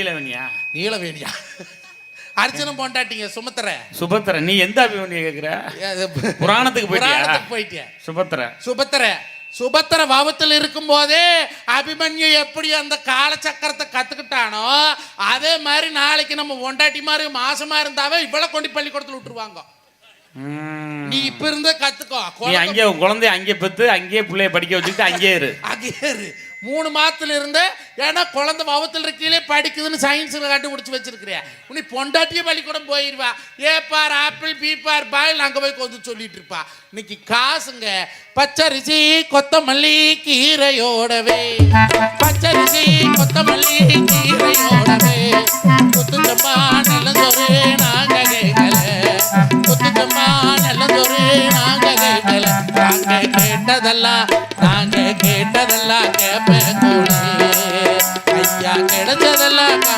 நீலவேணியா? நீலவேணியா? அர்ச்சனை பொண்டாட்டிங்க சுபத்திர. நீ எந்த அபிமன்யை கேக்குற? புராணத்துக்கு போயிட்டியா? சுபத்திர பாவத்தில் இருக்கும் போதே அபிமன்யு எப்படி அந்த கால சக்கரத்தை கத்துக்கிட்டானோ அதே மாதிரி நாளைக்கு நம்ம பொண்டாட்டி மாதிரி மாசமா இருந்தாவே இவ்வளவு கொண்டு பள்ளிக்கூடத்துல விட்டுருவாங்க. நீ இப்ப இருந்தே கத்துக்கோ. அங்கே குழந்தைய அங்கே பெத்து அங்கேயே பிள்ளைய படிக்க வச்சுட்டு அங்கேயே இரு. 3 மாதத்துல இருந்து ஏன்னா குழந்தை பாவத்தில் இருக்கீங்களே படிக்குதுன்னு சயின்ஸ்ல கண்டுபிடிச்சு வச்சிருக்கிறியா? நீ பொண்டாட்டியே பள்ளிக்கூடம் போயிருவா. ஏ பார் ஆப்பிள் பி பார் பாயில் அங்க போய் கொஞ்சம் சொல்லிட்டு இருப்பா. இன்னைக்கு காசுங்க பச்சரிசி கொத்தமல்லி கீரையோடவே, பச்சரிசி கொத்தமல்லி கீரையோடவே